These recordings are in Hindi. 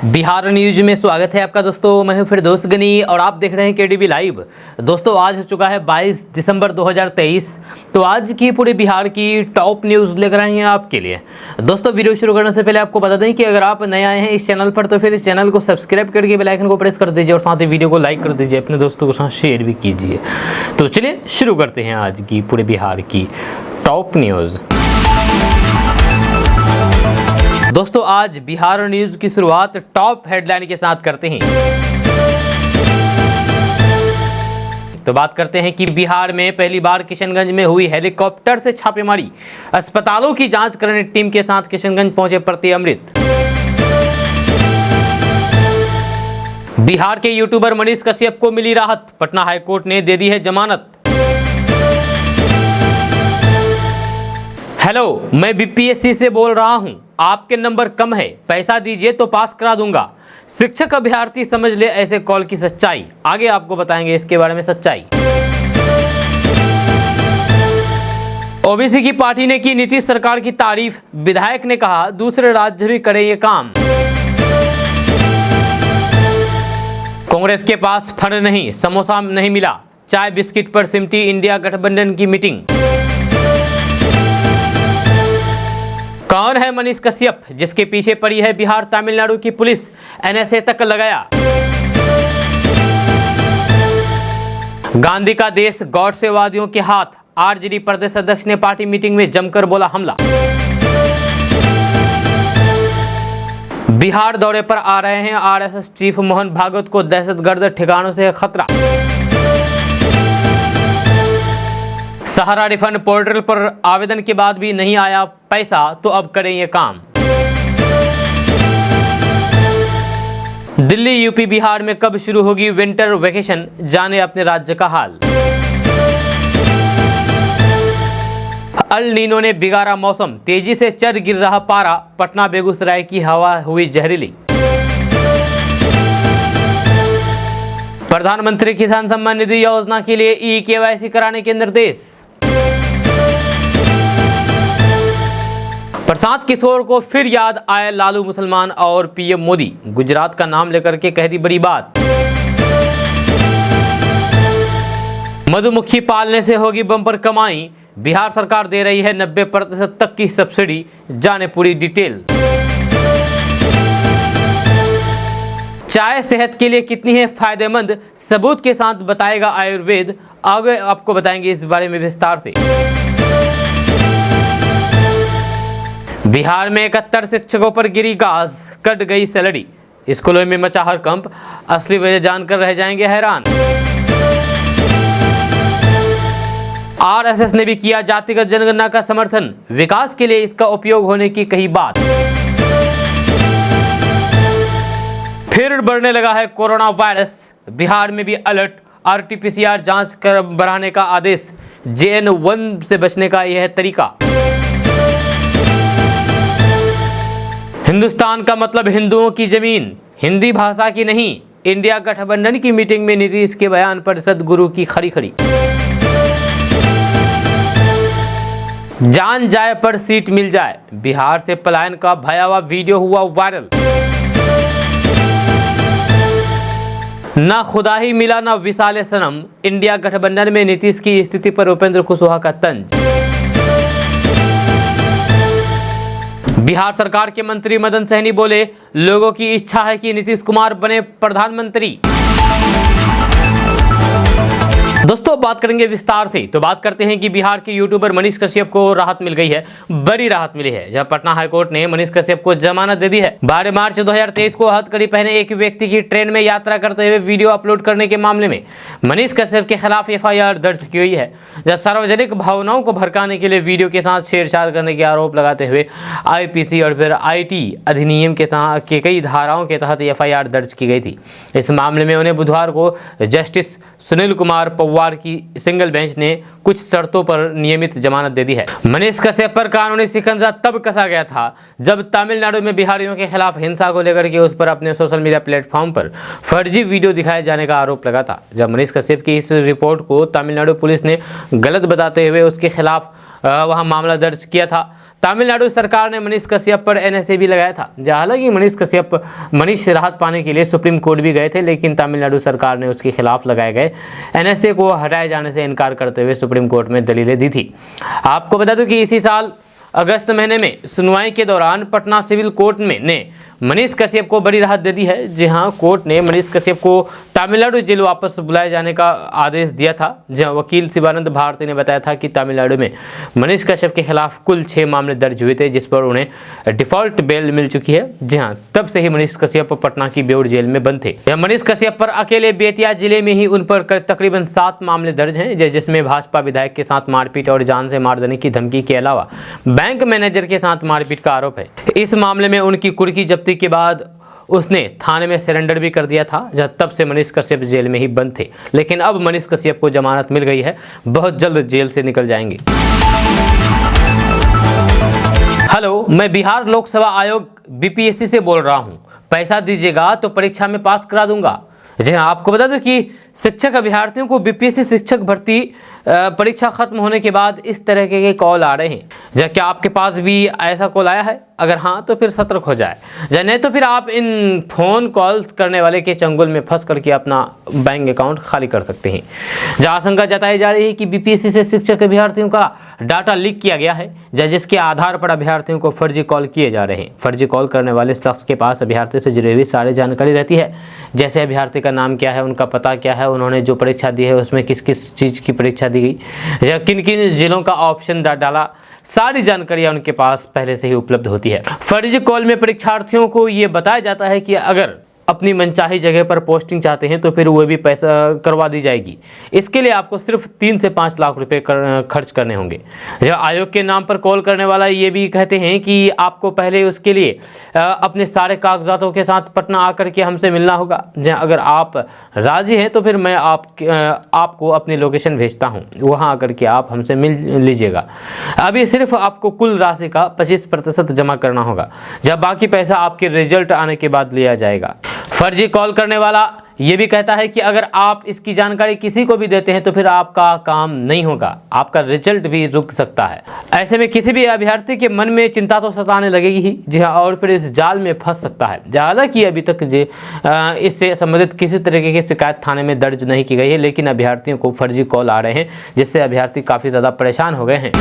बिहार न्यूज में स्वागत है आपका दोस्तों। मैं हूं फिरदौस गनी और आप देख रहे हैं केडीबी लाइव। दोस्तों आज हो चुका है 22 दिसंबर 2023। तो आज की पूरे बिहार की टॉप न्यूज़ लेकर आए हैं आपके लिए। दोस्तों वीडियो शुरू करने से पहले आपको बता दें कि अगर आप नए आए हैं इस चैनल पर तो फिर इस चैनल को सब्सक्राइब करके बेल आइकन को प्रेस कर दीजिए और साथ ही वीडियो को लाइक कर दीजिए, अपने दोस्तों के साथ शेयर भी कीजिए। तो चलिए शुरू करते हैं आज की पूरे बिहार की टॉप न्यूज़। दोस्तों आज बिहार न्यूज की शुरुआत टॉप हेडलाइन के साथ करते हैं। तो बात करते हैं कि बिहार में पहली बार किशनगंज में हुई हेलीकॉप्टर से छापेमारी। अस्पतालों की जांच करने टीम के साथ किशनगंज पहुंचे प्रति अमृत। बिहार के यूट्यूबर मनीष कश्यप को मिली राहत, पटना हाईकोर्ट ने दे दी है जमानत। हेलो, मैं बीपीएससी से बोल रहा हूं, आपके नंबर कम है, पैसा दीजिए तो पास करा दूंगा। शिक्षक अभ्यर्थी समझ ले ऐसे कॉल की सच्चाई। आगे आपको बताएंगे इसके बारे में सच्चाई। ओबीसी की पार्टी ने की नीतीश सरकार की तारीफ, विधायक ने कहा दूसरे राज्य भी करें ये काम। कांग्रेस के पास फंड नहीं, समोसा नहीं मिला, चाय बिस्किट पर सिमटी इंडिया गठबंधन की मीटिंग। कौन है मनीष कश्यप जिसके पीछे पड़ी है बिहार तमिलनाडु की पुलिस, एनएसए तक लगाया। गांधी का देश गौडसेवादियों के हाथ, आरजेडी प्रदेश अध्यक्ष ने पार्टी मीटिंग में जमकर बोला हमला। बिहार दौरे पर आ रहे हैं आरएसएस चीफ मोहन भागवत को दहशतगर्द ठिकानों से खतरा। सहारा रिफंड पोर्टल पर आवेदन के बाद भी नहीं आया पैसा, तो अब करें ये काम। दिल्ली यूपी बिहार में कब शुरू होगी विंटर वेकेशन, जाने अपने राज्य का हाल। अल नीनो ने बिगाड़ा मौसम, तेजी से चढ़ गिर रहा पारा, पटना बेगूसराय की हवा हुई जहरीली। प्रधानमंत्री किसान सम्मान निधि योजना के लिए ई-केवाईसी कराने के निर्देश। प्रशांत किशोर को फिर याद आए लालू मुसलमान और पीएम मोदी, गुजरात का नाम लेकर के कह दी बड़ी बात। मधुमक्खी पालने से होगी बम्पर कमाई, बिहार सरकार दे रही है 90% तक की सब्सिडी, जाने पूरी डिटेल। चाय सेहत के लिए कितनी है फायदेमंद, सबूत के साथ बताएगा आयुर्वेद। आगे आपको बताएंगे इस बारे में विस्तार से। बिहार में 71 शिक्षकों पर गिरी गाज, कट गई सैलरी, स्कूलों में मचा हड़कंप, असली वजह जानकर रह जाएंगे हैरान। आरएसएस ने भी किया जातिगत जनगणना का समर्थन, विकास के लिए इसका उपयोग होने की कही बात। फिर बढ़ने लगा है कोरोना वायरस, बिहार में भी अलर्ट, आरटीपीसीआर जांच कर बढ़ाने का आदेश, JN-1 से बचने का यह तरीका। हिंदुस्तान का मतलब हिंदुओं की जमीन, हिंदी भाषा की नहीं, इंडिया गठबंधन की मीटिंग में नीतीश के बयान पर सदगुरु की खड़ी खड़ी। जान जाए पर सीट मिल जाए, बिहार से पलायन का भयावह वीडियो हुआ वायरल। ना खुदा ही मिला ना विसाले सनम, इंडिया गठबंधन में नीतीश की स्थिति पर उपेंद्र कुशवाहा का तंज। बिहार सरकार के मंत्री मदन सहनी बोले लोगों की इच्छा है कि नीतीश कुमार बने प्रधानमंत्री। दोस्तों बात करेंगे विस्तार से। तो बात करते हैं कि बिहार के यूट्यूबर मनीष कश्यप को राहत मिल गई है, बड़ी राहत मिली है, जब पटना हाईकोर्ट ने मनीष कश्यप को जमानत दे दी है। 12 मार्च 2023 को हथकड़ी पहने एक व्यक्ति की ट्रेन में यात्रा करते हुए वीडियो अपलोड करने के मामले में मनीष कश्यप के खिलाफ FIR दर्ज की गई है, जब सार्वजनिक भावनाओं को भड़काने के लिए वीडियो के साथ छेड़छाड़ करने के आरोप लगाते हुए IPC और फिर IT अधिनियम के कई धाराओं के तहत FIR दर्ज की गई थी। इस मामले में उन्हें बुधवार को जस्टिस सुनील कुमार पवार की सिंगल बेंच ने कुछ शर्तों पर नियमित जमानत दे दी है। मनीष कश्यप पर कानूनी शिकंजा तब कसा गया था जब तमिलनाडु में बिहारियों के खिलाफ हिंसा को लेकर के उस पर अपने सोशल मीडिया प्लेटफॉर्म पर फर्जी वीडियो दिखाए जाने का आरोप लगा था। जब मनीष कश्यप की इस रिपोर्ट को तमिलनाडु पुलिस ने गलत बताते हुए उसके खिलाफ वहां मामला दर्ज किया था। तमिलनाडु सरकार ने मनीष कश्यप पर एनएसए भी लगाया था। हालांकि मनीष राहत पाने के लिए सुप्रीम कोर्ट भी गए थे, लेकिन तमिलनाडु सरकार ने उसके खिलाफ लगाए गए एनएसए को हटाए जाने से इनकार करते हुए सुप्रीम कोर्ट में दलीलें दी थी। आपको बता दूं कि इसी साल अगस्त महीने में सुनवाई के दौरान पटना सिविल कोर्ट ने मनीष कश्यप को बड़ी राहत दे दी है। जी हां, कोर्ट ने मनीष कश्यप को तमिलनाडु जेल वापस बुलाए जाने का आदेश दिया था। जहां वकील शिवानंद भारती ने बताया था कि तमिलनाडु में मनीष कश्यप के खिलाफ कुल 6 मामले दर्ज हुए थे, जिस पर उन्हें डिफॉल्ट बेल मिल चुकी है। जी हां, तब से ही मनीष कश्यप पटना की बेउर जेल में बंद थे। मनीष कश्यप पर अकेले बेतिया जिले में ही उन पर तकरीबन 7 मामले दर्ज हैं, जिसमें भाजपा विधायक के साथ मारपीट और जान से मार देने की धमकी के अलावा बैंक मैनेजर के साथ मारपीट का आरोप है। इस मामले में उनकी कुर्की जब्ती के बाद उसने थाने में सरेंडर भी कर दिया था। जब तब से मनीष कश्यप जेल में ही बंद थे, लेकिन अब मनीष कश्यप को जमानत मिल गई है, बहुत जल्द जेल से निकल जाएंगे। हेलो, मैं बिहार लोकसेवा आयोग बीपीएससी से बोल रहा हूं। पैसा दीजिएगा तो परीक्षा में पास करा दूंगा। जी हाँ, आपको बता दूं कि शिक्षक अभ्यर्थियों को बीपीएससी शिक्षक भर्ती परीक्षा खत्म होने के बाद इस तरह के कॉल आ रहे हैं। क्या आपके पास भी ऐसा कॉल आया है? अगर हाँ, तो फिर सतर्क हो जाए, नहीं तो फिर आप इन फोन कॉल्स करने वाले के चंगुल में फंस करके अपना बैंक अकाउंट खाली कर सकते हैं। जहाँ आशंका जताई जा रही है कि बीपीएससी से शिक्षक अभ्यर्थियों का डाटा लीक किया गया है, जिसके आधार पर अभ्यर्थियों को फर्जी कॉल किए जा रहे हैं। फर्जी कॉल करने वाले शख्स के पास अभ्यर्थी से जुड़ी हुई सारी जानकारी रहती है, जैसे अभ्यर्थी का नाम क्या है, उनका पता क्या है, उन्होंने जो परीक्षा दी है उसमें किस किस चीज़ की परीक्षा दी गई, या किन किन जिलों का ऑप्शन डाला, सारी जानकारियां उनके पास पहले से ही उपलब्ध होती है। फर्जी कॉल में परीक्षार्थियों को ये बताया जाता है कि अगर अपनी मनचाही जगह पर पोस्टिंग चाहते हैं तो फिर वो भी पैसा करवा दी जाएगी। इसके लिए आपको सिर्फ 3 से 5 लाख रुपए खर्च करने होंगे। आयोग के नाम पर कॉल करने वाला ये भी कहते हैं कि आपको पहले उसके लिए अपने सारे कागजातों के साथ पटना आकर के हमसे मिलना होगा। अगर आप राजी हैं तो फिर मैं आपको अपनी लोकेशन भेजता हूँ, वहाँ आकर के आप हमसे मिल लीजिएगा। अभी सिर्फ आपको कुल राशि का 25% जमा करना होगा, जब बाकी पैसा आपके रिजल्ट आने के बाद लिया जाएगा। फर्जी कॉल करने वाला ये भी कहता है कि अगर आप इसकी जानकारी किसी को भी देते हैं तो फिर आपका काम नहीं होगा, आपका रिजल्ट भी रुक सकता है। ऐसे में किसी भी अभ्यर्थी के मन में चिंता तो सताने लगेगी ही। जी हाँ, और फिर इस जाल में फंस सकता है। हालांकि अभी तक इससे संबंधित किसी तरीके की शिकायत थाने में दर्ज नहीं की गई है, लेकिन अभ्यर्थियों को फर्जी कॉल आ रहे हैं, जिससे अभ्यर्थी काफ़ी ज़्यादा परेशान हो गए हैं।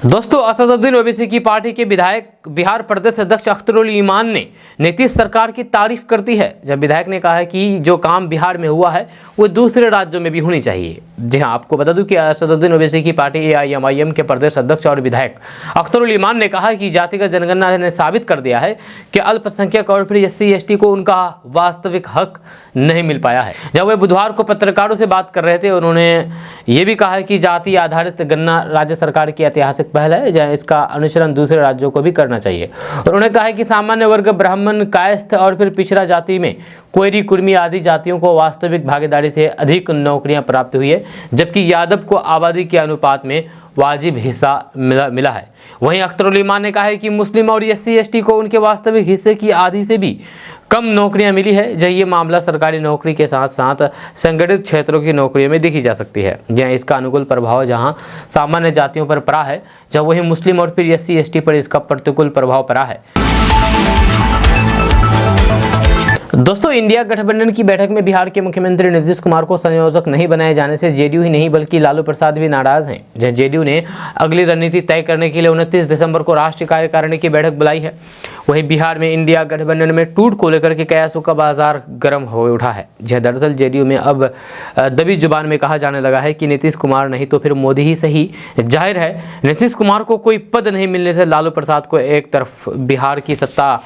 दोस्तों, असदुद्दीन ओवैसी की पार्टी के विधायक बिहार प्रदेश अध्यक्ष अख्तरुल ईमान ने नीतीश सरकार की तारीफ कर दी है। जब विधायक ने कहा है कि जो काम बिहार में हुआ है वो दूसरे राज्यों में भी होनी चाहिए। जी हाँ, आपको बता दूं कि असदुद्दीन ओवैसी की पार्टी AIMIM के प्रदेश अध्यक्ष और विधायक अख्तरुल ईमान ने कहा कि जातिगत जनगणना ने साबित कर दिया है कि अल्पसंख्यक और फिर SC ST को उनका वास्तविक हक नहीं मिल पाया है। जब वे बुधवार को पत्रकारों से बात कर रहे थे, उन्होंने ये भी कहा है कि जाति आधारित गणना राज्य सरकार की ऐतिहासिक पहल है, जहाँ इसका अनुसरण दूसरे राज्यों को भी करना चाहिए। उन्होंने कहा है कि सामान्य वर्ग, ब्राह्मण, कायस्थ और फिर पिछड़ा जाति में कोयरी, कुर्मी आदि जातियों को वास्तविक भागीदारी से अधिक नौकरियां प्राप्त हुई है, जबकि यादव को आबादी के अनुपात में वाजिब हिस्सा मिला है। वहीं अख्तरुल ईमान ने कहा है कि मुस्लिम और SC ST को उनके वास्तविक हिस्से की आधी से भी कम नौकरियां मिली है। जब ये मामला सरकारी नौकरी के साथ साथ संगठित क्षेत्रों की नौकरियों में देखी जा सकती है, जहाँ इसका अनुकूल प्रभाव जहां सामान्य जातियों पर पड़ा है, जब वहीं मुस्लिम और फिर SC ST पर इसका प्रतिकूल प्रभाव पड़ा है। दोस्तों, इंडिया गठबंधन की बैठक में बिहार के मुख्यमंत्री नीतीश कुमार को संयोजक नहीं बनाए जाने से जेडीयू ही नहीं बल्कि लालू प्रसाद भी नाराज हैं। जहां जेडीयू ने अगली रणनीति तय करने के लिए 29 दिसंबर को राष्ट्रीय कार्यकारिणी की बैठक बुलाई है। वहीं बिहार में इंडिया गठबंधन में टूट को लेकर के कयासों का बाजार गर्म हो उठा है। जहाँ दरअसल जेडीयू में अब दबी जुबान में कहा जाने लगा है कि नीतीश कुमार नहीं तो फिर मोदी ही सही। जाहिर है, नीतीश कुमार को कोई पद नहीं मिलने से लालू प्रसाद को एक तरफ बिहार की सत्ता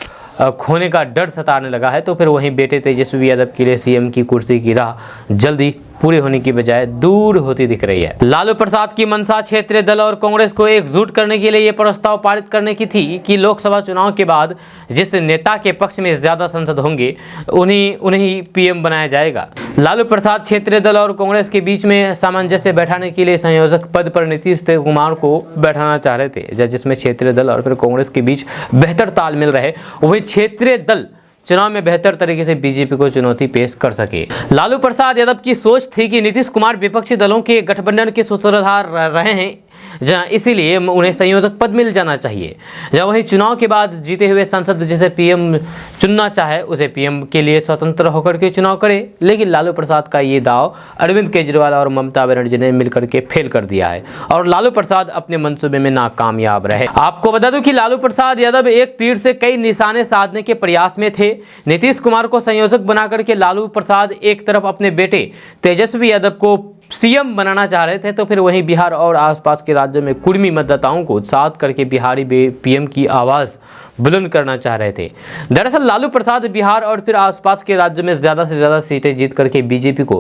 खोने का डर सताने लगा है, तो फिर वहीं बेटे तेजस्वी यादव के लिए सीएम की कुर्सी की राह जल्दी पूरी होने की बजाय दूर होती दिख रही है। लालू प्रसाद की मंशा क्षेत्रीय दल और कांग्रेस को एकजुट करने के लिए यह प्रस्ताव पारित करने की थी कि लोकसभा चुनाव के बाद जिस नेता के पक्ष में ज्यादा सांसद होंगे उन्हीं पीएम बनाया जाएगा। लालू प्रसाद क्षेत्रीय दल और कांग्रेस के बीच में सामंजस्य बैठाने के लिए संयोजक पद पर नीतीश कुमार को बैठाना चाह रहे थे, जिसमें क्षेत्रीय दल और फिर कांग्रेस के बीच बेहतर तालमेल रहे। वहीं क्षेत्रीय दल चुनाव में बेहतर तरीके से बीजेपी को चुनौती पेश कर सके। लालू प्रसाद यादव की सोच थी कि नीतीश कुमार विपक्षी दलों के गठबंधन के सूत्रधार रहे हैं, जहां इसीलिए उन्हें संयोजक पद मिल जाना चाहिए। जब वही चुनाव के बाद जीते हुए सांसद जिसे पीएम चुनना चाहे उसे पीएम के लिए स्वतंत्र होकर के चुनाव करे। लेकिन लालू प्रसाद का ये दाव अरविंद केजरीवाल और ममता बनर्जी ने मिलकर के फेल कर दिया है और लालू प्रसाद अपने मंसूबे में नाकामयाब रहे। आपको बता दूं कि लालू प्रसाद यादव एक तीर से कई निशाने साधने के प्रयास में थे। नीतीश कुमार को संयोजक बनाकर के लालू प्रसाद एक तरफ अपने बेटे तेजस्वी यादव को सीएम बनाना चाह रहे थे, तो फिर वहीं बिहार और आसपास के राज्यों में कुर्मी मतदाताओं को उत्साहित करके बिहारी पीएम की आवाज़ बुलंद करना चाह रहे थे। दरअसल लालू प्रसाद बिहार और फिर आसपास के राज्यों में ज़्यादा से ज़्यादा सीटें जीत करके बीजेपी को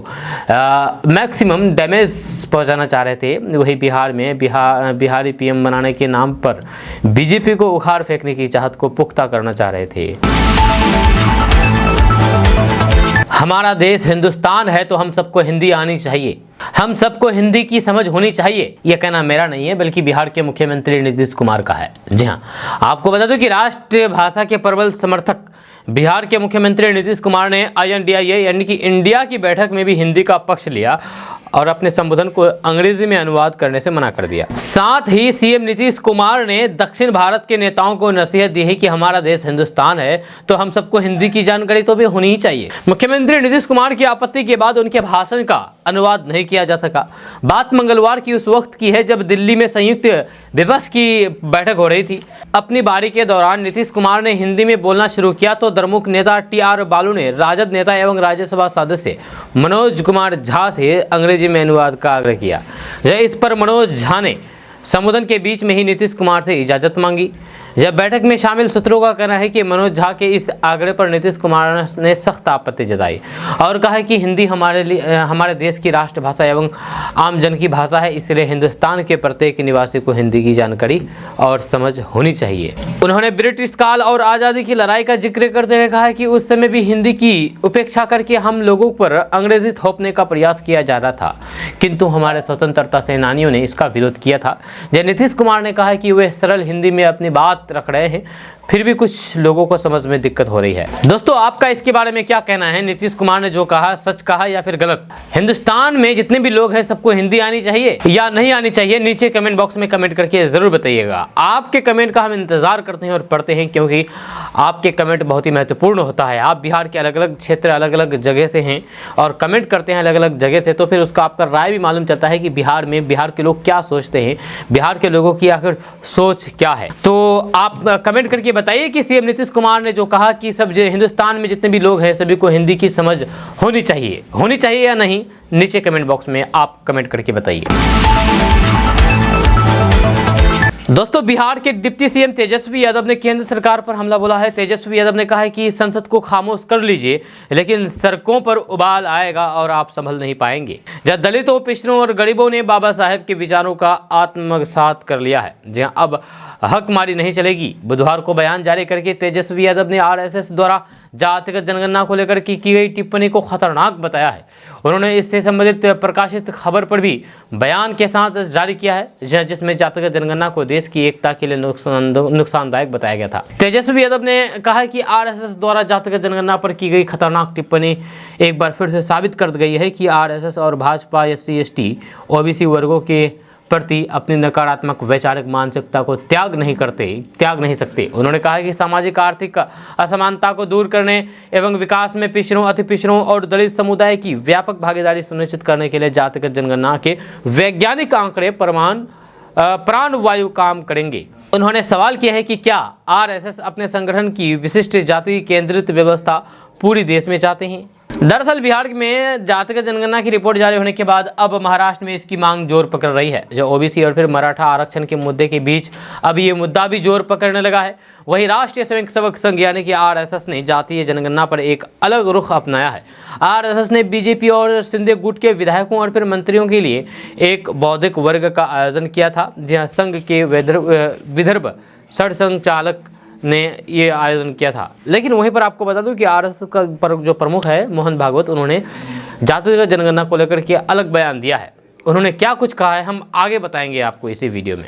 मैक्सिमम डैमेज पहुंचाना चाह रहे थे। वही बिहार में बिहारी पीएम बनाने के नाम पर बीजेपी को उखाड़ फेंकने की चाहत को पुख्ता करना चाह रहे थे। हमारा देश हिंदुस्तान है तो हम सबको हिंदी आनी चाहिए, हम सबको हिंदी की समझ होनी चाहिए। यह कहना मेरा नहीं है बल्कि बिहार के मुख्यमंत्री नीतीश कुमार का है। जी हाँ, आपको बता दूं कि राष्ट्रीय भाषा के प्रबल समर्थक बिहार के मुख्यमंत्री नीतीश कुमार ने INDIA यानी कि इंडिया की बैठक में भी हिंदी का पक्ष लिया और अपने संबोधन को अंग्रेजी में अनुवाद करने से मना कर दिया। साथ ही सीएम नीतीश कुमार ने दक्षिण भारत के नेताओं को नसीहत दी है कि हमारा देश हिंदुस्तान है तो हम सबको हिंदी की जानकारी तो भी होनी ही चाहिए। मुख्यमंत्री नीतीश कुमार की आपत्ति के बाद उनके भाषण का अनुवाद नहीं किया जा सका। बात मंगलवार की उस वक्त की है जब दिल्ली में संयुक्त विपक्ष की बैठक हो रही थी। अपनी बारी के दौरान नीतीश कुमार ने हिंदी में बोलना शुरू किया तो द्रमुक नेता TR बालू ने राजद नेता एवं राज्यसभा सदस्य मनोज कुमार झा से अंग्रेजी में अनुवाद का आग्रह किया। इस पर मनोज झा ने संबोधन के बीच में ही नीतीश कुमार से इजाजत मांगी। जब बैठक में शामिल सूत्रों का कहना है कि मनोज झा के इस आग्रह पर नीतीश कुमार ने सख्त आपत्ति जताई और कहा कि हिंदी हमारे देश की राष्ट्रभाषा एवं आम जन की भाषा है, इसलिए हिंदुस्तान के प्रत्येक निवासी को हिंदी की जानकारी और समझ होनी चाहिए। उन्होंने ब्रिटिश काल और आज़ादी की लड़ाई का जिक्र करते हुए कहा कि उस समय भी हिंदी की उपेक्षा करके हम लोगों पर अंग्रेजी थोपने का प्रयास किया जा रहा था, किंतु हमारे स्वतंत्रता सेनानियों ने इसका विरोध किया था। जब नीतीश कुमार ने कहा कि वे सरल हिंदी में अपनी बात रख रहे हैं, फिर भी कुछ लोगों को समझ में दिक्कत हो रही है। दोस्तों, आपका इसके बारे में क्या कहना है? नीतीश कुमार ने जो कहा सच कहा या फिर गलत? हिंदुस्तान में जितने भी लोग हैं सबको हिंदी आनी चाहिए या नहीं आनी चाहिए? नीचे कमेंट बॉक्स में कमेंट करके जरूर बताइएगा। आपके कमेंट का हम इंतजार करते हैं और पढ़ते हैं, क्योंकि आपके कमेंट बहुत ही महत्वपूर्ण होता है। आप बिहार के अलग अलग क्षेत्र अलग अलग जगह से हैं और कमेंट करते हैं अलग अलग जगह से, तो फिर उसका आपका राय भी मालूम चलता है कि बिहार में बिहार के लोग क्या सोचते हैं, बिहार के लोगों की आखिर सोच क्या है। तो आप कमेंट करके बताइए कि सीएम नीतीश कुमार ने जो कहा कि सब हिंदुस्तान में जितने भी लोग हैं सभी को हिंदी की समझ होनी चाहिए या नहीं? नीचे कमेंट बॉक्स में आप कमेंट करके बताइए। दोस्तों, बिहार के डिप्टी सीएम तेजस्वी यादव ने केंद्र सरकार पर हमला बोला है। तेजस्वी यादव ने कहा है कि संसद को खामोश कर लीजिए, लेकिन सड़कों पर उबाल आएगा और आप संभल नहीं पाएंगे। जब दलितों, पिछड़ों और गरीबों ने बाबा साहेब के विचारों का आत्मसात कर लिया है, जहां अब हकमारी नहीं चलेगी। बुधवार को बयान जारी करके तेजस्वी यादव ने RSS द्वारा जातिगत जनगणना को लेकर की गई टिप्पणी को खतरनाक बताया है। उन्होंने इससे संबंधित प्रकाशित खबर पर भी बयान के साथ जारी किया है, जिसमें जातिगत जनगणना को देश की एकता के लिए नुकसानदायक बताया गया था। तेजस्वी यादव ने कहा कि RSS द्वारा जातिगत जनगणना पर की गई खतरनाक टिप्पणी एक बार फिर से साबित कर गई है कि RSS और भाजपा SC/ST OBC वर्गों के प्रति अपनी नकारात्मक वैचारिक मानसिकता को त्याग नहीं सकते। उन्होंने कहा कि सामाजिक आर्थिक असमानता को दूर करने एवं विकास में पिछड़ों, अति पिछड़ों और दलित समुदाय की व्यापक भागीदारी सुनिश्चित करने के लिए जातिगत जनगणना के वैज्ञानिक आंकड़े प्राणवायु काम करेंगे। उन्होंने सवाल किया है कि क्या RSS अपने संगठन की विशिष्ट जाति केंद्रित व्यवस्था पूरी देश में चाहते हैं? दरअसल बिहार में जातिगत जनगणना की रिपोर्ट जारी होने के बाद अब महाराष्ट्र में इसकी मांग जोर पकड़ रही है। जो OBC और फिर मराठा आरक्षण के मुद्दे के बीच अब ये मुद्दा भी जोर पकड़ने लगा है। वहीं राष्ट्रीय स्वयंसेवक संघ यानी कि RSS ने जातीय जनगणना पर एक अलग रुख अपनाया है। RSS ने बीजेपी और शिंदे गुट के विधायकों और फिर मंत्रियों के लिए एक बौद्धिक वर्ग का आयोजन किया था, जहाँ संघ के विदर्भ सरसंघचालक ने ये आयोजन किया था। लेकिन वहीं पर आपको बता दूं कि RSS का जो प्रमुख है मोहन भागवत, उन्होंने जातिगत जनगणना को लेकर के अलग बयान दिया है। उन्होंने क्या कुछ कहा है हम आगे बताएंगे आपको इसी वीडियो में।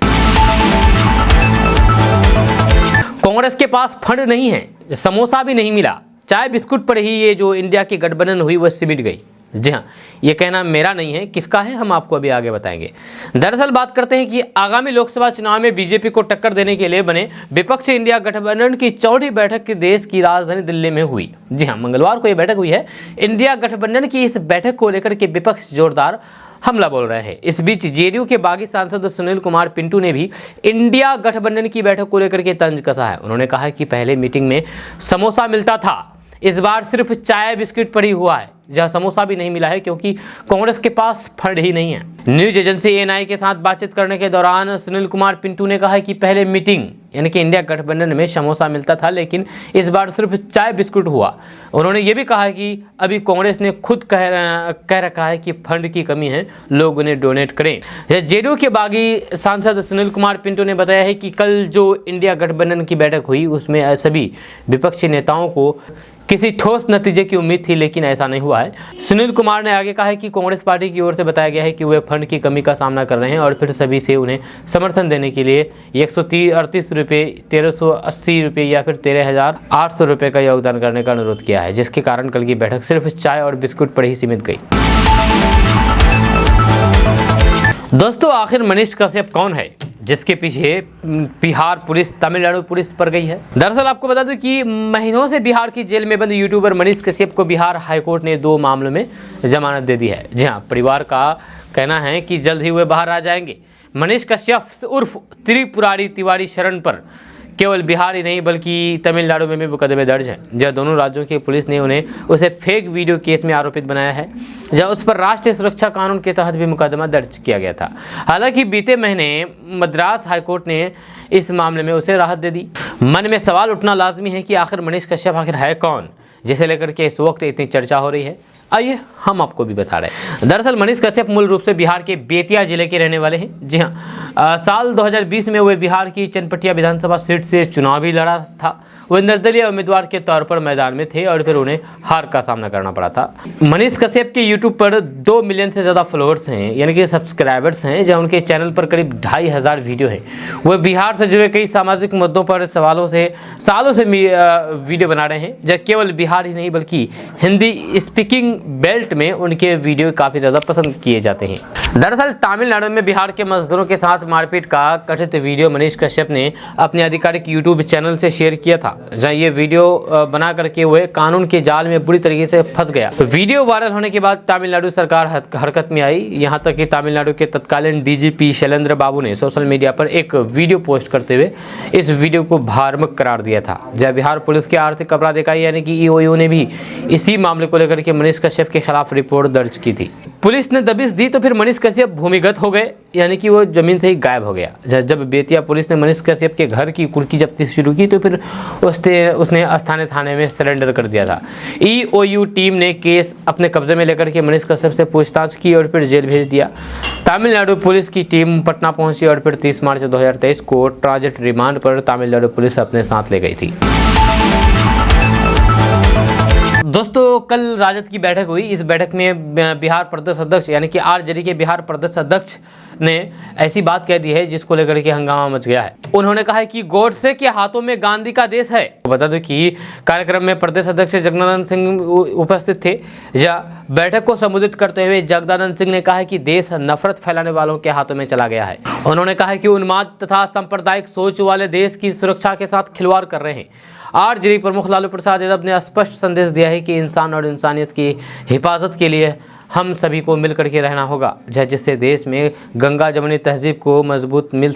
कांग्रेस के पास फंड नहीं है, समोसा भी नहीं मिला, चाय बिस्कुट पर ही ये जो इंडिया की गठबंधन हुई वह सिमट गई। जी हाँ, ये कहना मेरा नहीं है, किसका है हम आपको अभी आगे बताएंगे। दरअसल बात करते हैं कि आगामी लोकसभा चुनाव में बीजेपी को टक्कर देने के लिए बने विपक्षी इंडिया गठबंधन की चौथी बैठक की देश की राजधानी दिल्ली में हुई। जी हाँ, मंगलवार को यह बैठक हुई है। इंडिया गठबंधन की इस बैठक को लेकर के विपक्ष जोरदार हमला बोल रहे हैं। इस बीच जेडीयू के बागी सांसद सुनील कुमार पिंटू ने भी इंडिया गठबंधन की बैठक को लेकर के तंज कसा है। उन्होंने कहा कि पहले मीटिंग में समोसा मिलता था, इस बार सिर्फ चाय बिस्किट पर ही हुआ है, जहां समोसा भी नहीं मिला है क्योंकि कांग्रेस के पास फंड ही नहीं है। न्यूज एजेंसी एएनआई के साथ बातचीत करने के दौरान सुनील कुमार पिंटू ने कहा कि पहले मीटिंग यानी कि इंडिया गठबंधन में समोसा मिलता था, लेकिन इस बार सिर्फ चाय बिस्कुट हुआ। उन्होंने ये भी कहा कि अभी कांग्रेस ने खुद कह रखा है कि फंड की कमी है, लोग उन्हें डोनेट करें। जेडीयू के बागी सांसद सुनील कुमार पिंटू ने बताया है कि कल जो इंडिया गठबंधन की बैठक हुई उसमें सभी विपक्षी नेताओं को किसी ठोस नतीजे की उम्मीद थी, लेकिन ऐसा नहीं हुआ है। सुनील कुमार ने आगे कहा है कि कांग्रेस पार्टी की ओर से बताया गया है कि वे फंड की कमी का सामना कर रहे हैं और फिर सभी से उन्हें समर्थन देने के लिए 138 रुपये, 1380 रुपये या फिर 13,800 रुपये का योगदान करने का अनुरोध किया है, जिसके कारण कल की बैठक सिर्फ चाय और बिस्कुट पर ही सीमित गई। दोस्तों, आखिर मनीष कश्यप कौन है जिसके पीछे बिहार पुलिस, तमिलनाडु पुलिस पर गई है? दरअसल आपको बता दूं कि महीनों से बिहार की जेल में बंद यूट्यूबर मनीष कश्यप को बिहार हाईकोर्ट ने 2 मामलों में जमानत दे दी है। जी हाँ, परिवार का कहना है कि जल्द ही वे बाहर आ जाएंगे। मनीष कश्यप उर्फ त्रिपुरारी तिवारी शरण पर केवल बिहार ही नहीं बल्कि तमिलनाडु में भी मुकदमे दर्ज हैं, जहाँ दोनों राज्यों की पुलिस ने उसे फेक वीडियो केस में आरोपित बनाया है, जहाँ उस पर राष्ट्रीय सुरक्षा कानून के तहत भी मुकदमा दर्ज किया गया था। हालांकि बीते महीने मद्रास हाईकोर्ट ने इस मामले में उसे राहत दे दी। मन में सवाल उठना लाजमी है कि आखिर मनीष कश्यप आखिर है कौन, जिसे लेकर के इस वक्त इतनी चर्चा हो रही है। आइए हम आपको भी बता रहे हैं। दरअसल मनीष कश्यप मूल रूप से बिहार के बेतिया जिले के रहने वाले हैं। जी हाँ, साल 2020 में वे बिहार की चनपटिया विधानसभा सीट से चुनाव भी लड़ा था। वे निर्दलीय उम्मीदवार के तौर पर मैदान में थे और फिर उन्हें हार का सामना करना पड़ा था। मनीष कश्यप के यूट्यूब पर 2 मिलियन से ज़्यादा फॉलोअर्स हैं, यानी कि सब्सक्राइबर्स हैं, जहाँ उनके चैनल पर करीब 2,500 वीडियो हैं। वे बिहार से जुड़े कई सामाजिक मुद्दों पर सालों से वीडियो बना रहे हैं, जहाँ केवल बिहार ही नहीं बल्कि हिंदी स्पीकिंग बेल्ट में उनके वीडियो काफ़ी ज़्यादा पसंद किए जाते हैं। दरअसल तमिलनाडु में बिहार के मजदूरों के साथ मारपीट का कथित वीडियो मनीष कश्यप ने अपने आधिकारिक यूट्यूब चैनल से शेयर किया था, जहां ये वीडियो बना करके वह कानून के जाल में बुरी तरीके से फंस गया। वीडियो वायरल होने के बाद तमिलनाडु सरकार हरकत में आई। यहां तक कि तमिलनाडु के तत्कालीन डीजीपी शैलेंद्र बाबू ने सोशल मीडिया पर एक वीडियो पोस्ट करते हुए इस वीडियो को धार्मिक करार दिया था। जब बिहार पुलिस की आर्थिक अपराध इकाई यानी कि ईओयू ने भी इसी मामले को लेकर के मनीष कश्यप के खिलाफ रिपोर्ट दर्ज की थी। पुलिस ने दबिश दी तो फिर मनीष कश्यप भूमिगत हो गए, यानी कि वो जमीन से ही गायब हो गया। जब बेतिया पुलिस ने मनीष कश्यप के घर की कुर्की जब्ती शुरू की तो फिर उसने स्थानीय थाने में सरेंडर कर दिया था। ईओयू टीम ने केस अपने कब्जे में लेकर के मनीष कश्यप से पूछताछ की और फिर जेल भेज दिया। तमिलनाडु पुलिस की टीम पटना पहुंची और फिर 30 मार्च 2023 को ट्रांजिट रिमांड पर तमिलनाडु पुलिस अपने साथ ले गई थी। दोस्तों, कल राजद की बैठक हुई। इस बैठक में बिहार प्रदेश अध्यक्ष यानी कि आरजेडी के बिहार प्रदेश अध्यक्ष ने ऐसी बात कह दी है जिसको लेकर के हंगामा मच गया है। उन्होंने कहा है कि गोडसे के हाथों में गांधी का देश है। बता दो कि कार्यक्रम में प्रदेश अध्यक्ष जगदानंद सिंह उपस्थित थे। बैठक को संबोधित करते हुए जगदानंद सिंह ने कहा है कि देश नफरत फैलाने वालों के हाथों में चला गया है। उन्होंने कहा है कि उन्माद तथा सांप्रदायिक सोच वाले देश की सुरक्षा के साथ खिलवाड़ कर रहे हैं। आरजेडी प्रमुख लालू प्रसाद यादव ने स्पष्ट संदेश दिया है कि इंसान और इंसानियत की हिफाजत के लिए हम सभी को मिलकर के रहना होगा, जिससे देश में गंगा जमुनी तहजीब को मजबूती मिल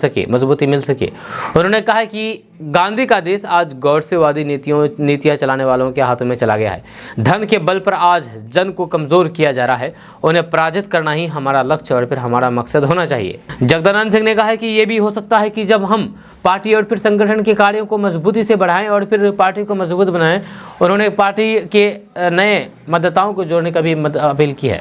सके। उन्होंने कहा कि गांधी का देश आज गौरसेवादी नीतियां चलाने वालों के हाथों में चला गया है। धन के बल पर आज जन को कमजोर किया जा रहा है। उन्हें पराजित करना ही हमारा लक्ष्य और फिर हमारा मकसद होना चाहिए। जगदानंद सिंह ने कहा है कि ये भी हो सकता है कि जब हम पार्टी और फिर संगठन के कार्यों को मजबूती से बढ़ाएं और फिर पार्टी को मजबूत बनाएं। उन्होंने पार्टी के नए मतदाताओं को जोड़ने का भी अपील की है।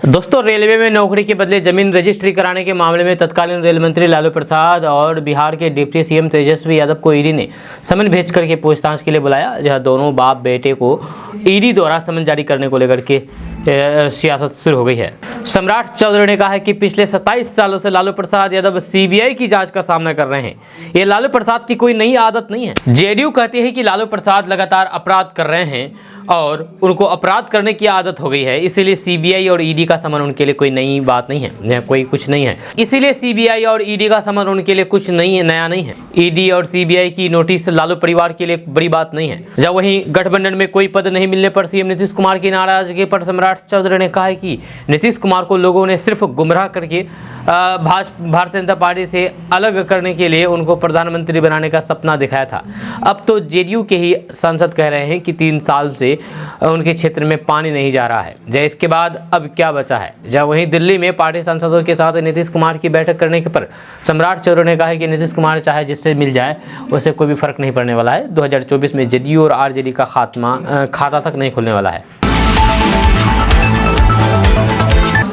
दोस्तों, रेलवे में नौकरी के बदले जमीन रजिस्ट्री कराने के मामले में तत्कालीन रेल मंत्री लालू प्रसाद और बिहार के डिप्टी सीएम तेजस्वी यादव को ईडी ने समन भेज करके पूछताछ के लिए बुलाया, जहां दोनों बाप बेटे को ईडी द्वारा समन जारी करने को लेकर के सियासत शुरू हो गई है। सम्राट चौधरी ने कहा है कि पिछले 27 सालों से लालू प्रसाद यादव सीबीआई की जांच का सामना कर रहे हैं। ये लालू प्रसाद की कोई नई आदत नहीं है। जेडीयू कहती है कि लालू प्रसाद लगातार अपराध कर रहे हैं और उनको अपराध करने की आदत हो गई है, इसीलिए सीबीआई और ईडी का समन उनके लिए कोई नई बात नहीं है, कोई कुछ नहीं है। इसीलिए सीबीआई और ईडी का समन उनके लिए कुछ नया नहीं है। ईडी और सीबीआई की नोटिस लालू परिवार के लिए बड़ी बात नहीं है। जब वहीं गठबंधन में कोई पद नहीं मिलने पर सीएम नीतीश कुमार की नाराजगी पर सम्राट चौधरी ने कहा है कि नीतीश कुमार को लोगों ने सिर्फ गुमराह करके भारतीय जनता पार्टी से अलग करने के लिए उनको प्रधानमंत्री बनाने का सपना दिखाया था। अब तो जेडीयू के ही सांसद कह रहे हैं कि 3 साल से उनके क्षेत्र में पानी नहीं जा रहा है। जब इसके बाद अब क्या बचा है। जब वहीं दिल्ली में पार्टी सांसदों के साथ नीतीश कुमार की बैठक करने के पर सम्राट चौधरी ने कहा है कि नीतीश कुमार चाहे जिससे मिल जाए उससे कोई भी फर्क नहीं पड़ने वाला है। 2024 में जेडीयू और आरजेडी का खाता तक नहीं खुलने वाला है।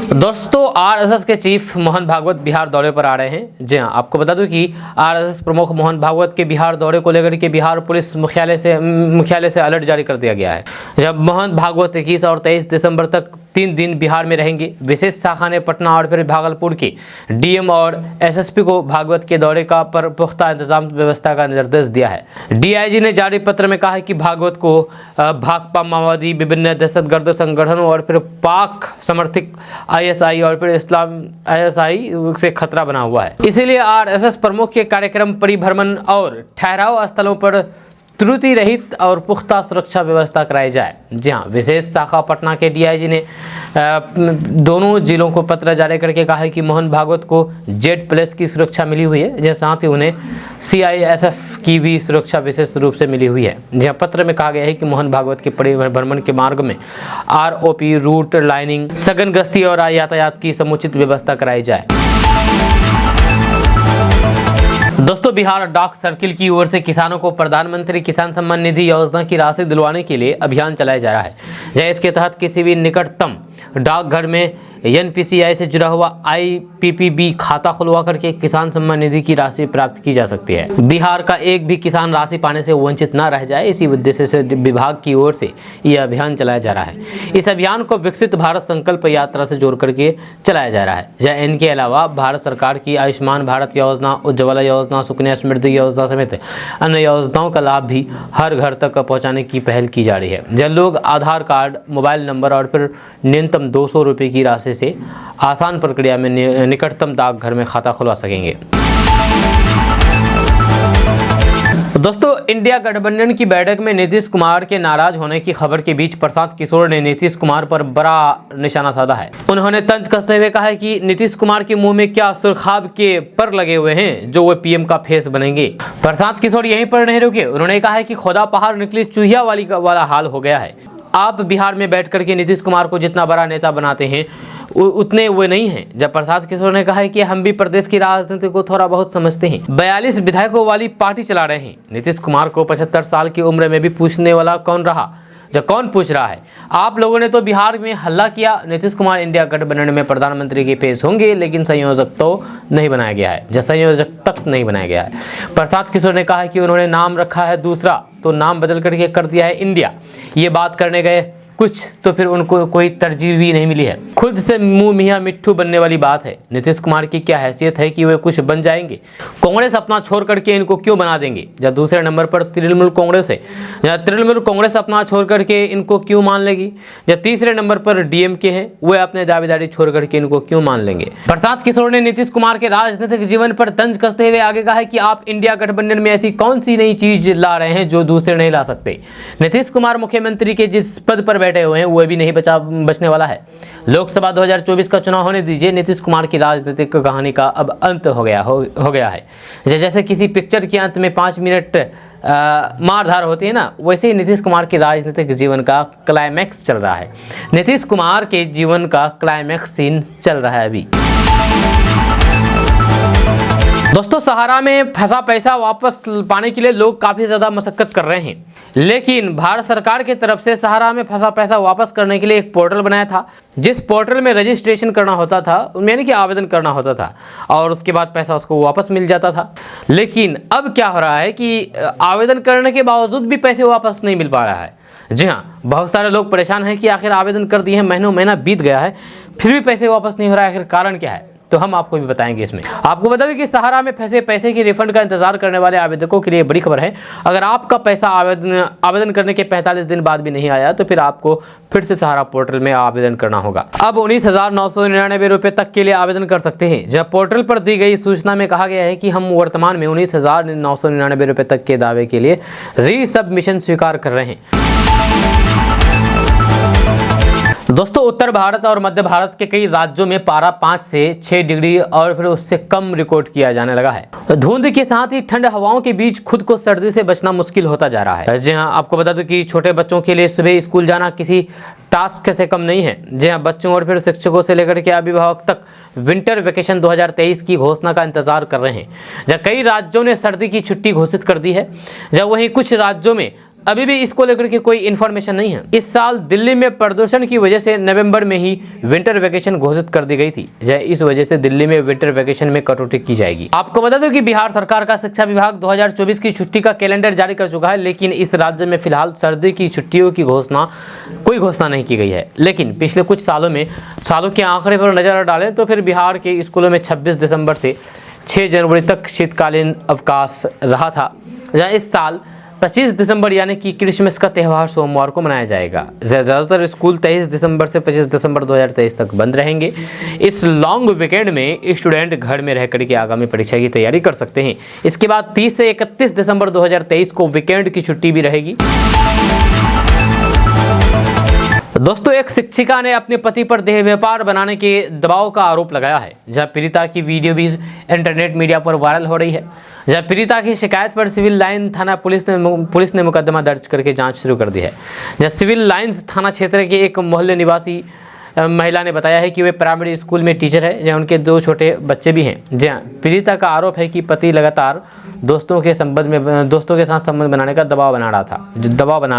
दोस्तों, आरएसएस के चीफ मोहन भागवत बिहार दौरे पर आ रहे हैं। जी हाँ, आपको बता दूं कि आरएसएस प्रमुख मोहन भागवत के बिहार दौरे को लेकर के बिहार पुलिस मुख्यालय से अलर्ट जारी कर दिया गया है। जब मोहन भागवत 21 और 23 दिसंबर तक 3 दिन बिहार में रहेंगे। विशेष शाखा ने पटना और फिर भागलपुर के डीएम और एसएसपी को भागवत के दौरे का पर पुख्ता इंतजाम व्यवस्था का निर्देश दिया है। डीआईजी ने जारी पत्र में कहा है कि भागवत को भाकपा, माओवादी, विभिन्न दहशतगर्द संगठनों और फिर पाक समर्थित आईएसआई और फिर इस्लाम आईएसआई से खतरा बना हुआ है। इसीलिए आरएसएस प्रमुख के कार्यक्रम, परिभ्रमण और ठहराव स्थलों पर त्रुटि रहित और पुख्ता सुरक्षा व्यवस्था कराई जाए। जी हाँ, विशेष शाखा पटना के डीआईजी ने दोनों जिलों को पत्र जारी करके कहा है कि मोहन भागवत को Z+ की सुरक्षा मिली हुई है, जहाँ साथ ही उन्हें CISF की भी सुरक्षा विशेष रूप से मिली हुई है। जहाँ पत्र में कहा गया है कि मोहन भागवत के परिभ्रमण के मार्ग में ROP, रूट लाइनिंग, सघन गश्ती और यातायात की समुचित व्यवस्था कराई जाए। दोस्तों, बिहार डाक सर्किल की ओर से किसानों को प्रधानमंत्री किसान सम्मान निधि योजना की राशि दिलवाने के लिए अभियान चलाया जा रहा है। जहाँ इसके तहत किसी भी निकटतम डाकघर में NPCI से जुड़ा हुआ IPPB खाता खुलवा करके किसान सम्मान निधि की राशि प्राप्त की जा सकती है। बिहार का एक भी किसान राशि पाने से वंचित न रह जाए, इसी उद्देश्य से विभाग की ओर से यह अभियान चलाया जा रहा है। इस अभियान को विकसित भारत संकल्प यात्रा से जोड़ करके चलाया जा रहा है। जहाँ इनके अलावा भारत सरकार की आयुष्मान भारत योजना, उज्ज्वला योजना, सुकन्या समृद्धि योजना समेत अन्य योजनाओं का लाभ भी हर घर तक पहुँचाने की पहल की जा रही है। जब लोग आधार कार्ड, मोबाइल नंबर और फिर न्यूनतम 200 रुपये की राशि से आसान प्रक्रिया में निकटतम डाकघर में खाता खुलवा सकेंगे। दोस्तों, इंडिया गठबंधन की बैठक में नीतीश कुमार के नाराज होने की खबर के बीच प्रशांत किशोर ने नीतीश कुमार पर बड़ा निशाना साधा है। उन्होंने तंज कसते हुए कहा है कि नीतीश कुमार के मुंह में क्या सुरखाब के पर लगे हुए हैं जो वो पीएम का फेस बनेंगे। प्रशांत किशोर यहीं पर नहीं रुके, उन्होंने कहा है कि खुदा पहाड़ निकली चूहिया वाला हाल हो गया है। आप बिहार में बैठ करके नीतीश कुमार को जितना बड़ा नेता बनाते हैं उतने वे नहीं हैं। जब प्रशांत किशोर ने कहा है कि हम भी प्रदेश की राजनीति को थोड़ा बहुत समझते हैं। 42 विधायकों वाली पार्टी चला रहे हैं। नीतीश कुमार को 75 साल की उम्र में भी पूछने वाला कौन रहा? जब कौन पूछ रहा है? आप लोगों ने तो बिहार में हल्ला किया। नीतीश कुमार इंडिया गठबंधन में प्रधानमंत्री के पेश होंगे, लेकिन संयोजक तो नहीं बनाया गया है, जब संयोजक तक नहीं बनाया गया है। प्रशांत किशोर ने कहा है कि उन्होंने नाम रखा है दूसरा, तो नाम बदल करके कर दिया है इंडिया। ये बात करने गए कुछ तो फिर उनको कोई तरजीह भी नहीं मिली है। खुद से मुंह मियाँ मिट्ठू बनने वाली बात है। नीतीश कुमार की क्या हैसियत है कि वे कुछ बन जाएंगे? कांग्रेस अपना छोड़ करके इनको क्यों बना देंगे? जब दूसरे नंबर पर तृणमूल कांग्रेस है, जब तृणमूल कांग्रेस अपना छोड़ करके इनको क्यों मान लेगी? जब तीसरे नंबर पर DMK है, वे अपने दावेदारी छोड़ करके इनको क्यों मान लेंगे? प्रशांत किशोर ने नीतीश कुमार के राजनीतिक जीवन पर तंज कसते हुए आगे कहा है कि आप इंडिया गठबंधन में ऐसी कौन सी नई चीज ला रहे हैं जो दूसरे नहीं ला सकते। नीतीश कुमार मुख्यमंत्री के जिस पद पर बैठे हुए हैं वो भी नहीं बचने वाला है। लोकसभा 2024 का चुनाव होने दीजिए। नीतीश कुमार की राजनीतिक कहानी का अब अंत हो गया है। जैसे किसी पिक्चर के अंत में 5 मिनट मारधार होती है ना, वैसे ही नीतीश कुमार के राजनीतिक जीवन का क्लाइमैक्स चल रहा है। नीतीश कुमार के जीवन का क्लाइमैक्स सीन चल रहा है अभी। दोस्तों सहारा में फंसा पैसा वापस पाने के लिए लोग काफी ज्यादा मशक्कत कर रहे हैं, लेकिन भारत सरकार की तरफ से सहारा में फंसा पैसा वापस करने के लिए एक पोर्टल बनाया था, जिस पोर्टल में रजिस्ट्रेशन करना होता था, यानी कि आवेदन करना होता था और उसके बाद पैसा उसको वापस मिल जाता था। लेकिन अब क्या हो रहा है कि आवेदन करने के बावजूद भी पैसे वापस नहीं मिल पा रहा है। जी हाँ, बहुत सारे लोग परेशान हैं कि आखिर आवेदन कर दिए हैं, महीना बीत गया है, फिर भी पैसे वापस नहीं हो रहा है, आखिर कारण क्या है, तो हम आपको भी बताएंगे इसमें। आपको बता दें कि सहारा में फंसे पैसे की रिफंड का इंतजार करने वाले आवेदकों के लिए बड़ी खबर है। अगर आपका पैसा आवेदन करने के 45 दिन बाद भी नहीं आया तो फिर आपको फिर से सहारा पोर्टल में आवेदन करना होगा। अब 19,999 रुपए तक के लिए आवेदन कर सकते हैं। जब पोर्टल पर दी गई सूचना में कहा गया है कि हम वर्तमान में 19,999 रुपए तक के दावे के लिए रीसबमिशन स्वीकार कर रहे हैं। दोस्तों उत्तर भारत और मध्य भारत के कई राज्यों में पारा 5 से 6 डिग्री और फिर उससे कम रिकॉर्ड किया जाने लगा है। धुंध के साथ ही ठंड हवाओं के बीच खुद को सर्दी से बचना मुश्किल होता जा रहा है। जी हाँ, आपको बता दूं कि छोटे बच्चों के लिए सुबह स्कूल जाना किसी टास्क से कम नहीं है। जी हाँ, बच्चों और फिर शिक्षकों से लेकर के अभिभावक तक विंटर वेकेशन 2023 की घोषणा का इंतजार कर रहे हैं। जब कई राज्यों ने सर्दी की छुट्टी घोषित कर दी है, जब वहीं कुछ राज्यों में अभी भी इसको लेकर के कोई इन्फॉर्मेशन नहीं है। इस साल दिल्ली में प्रदूषण की वजह से नवंबर में ही विंटर वेकेशन घोषित कर दी गई थी। इस वजह से दिल्ली में विंटर वेकेशन में कटौती की जाएगी। आपको बता दो कि बिहार सरकार का शिक्षा विभाग 2024 की छुट्टी का कैलेंडर जारी कर चुका है, लेकिन इस राज्य में फिलहाल सर्दी की छुट्टियों की कोई घोषणा नहीं की गई है। लेकिन पिछले कुछ सालों के आंकड़े पर नजर डालें तो फिर बिहार के स्कूलों में 26 दिसंबर से 6 जनवरी तक शीतकालीन अवकाश रहा था, जहाँ इस साल 25 दिसंबर यानी कि क्रिसमस का त्यौहार सोमवार को मनाया जाएगा। ज़्यादातर स्कूल 23 दिसंबर से 25 दिसंबर 2023 तक बंद रहेंगे। इस लॉन्ग वीकेंड में स्टूडेंट घर में रह करके आगामी परीक्षा की तैयारी कर सकते हैं। इसके बाद 30 से 31 दिसंबर 2023 को वीकेंड की छुट्टी भी रहेगी। दोस्तों एक शिक्षिका ने अपने पति पर देह व्यापार बनाने के दबाव का आरोप लगाया है, जहां पीड़िता की वीडियो भी इंटरनेट मीडिया पर वायरल हो रही है। जहां पीड़िता की शिकायत पर सिविल लाइन थाना पुलिस ने मुकदमा दर्ज करके जांच शुरू कर दी है। जहां सिविल लाइन्स थाना क्षेत्र के एक मोहल्ले निवासी महिला ने बताया है कि वे प्राइमरी स्कूल में टीचर है, जहाँ उनके 2 छोटे बच्चे भी हैं। जहाँ पीड़िता का आरोप है कि पति लगातार दोस्तों के साथ संबंध बनाने का दबाव बना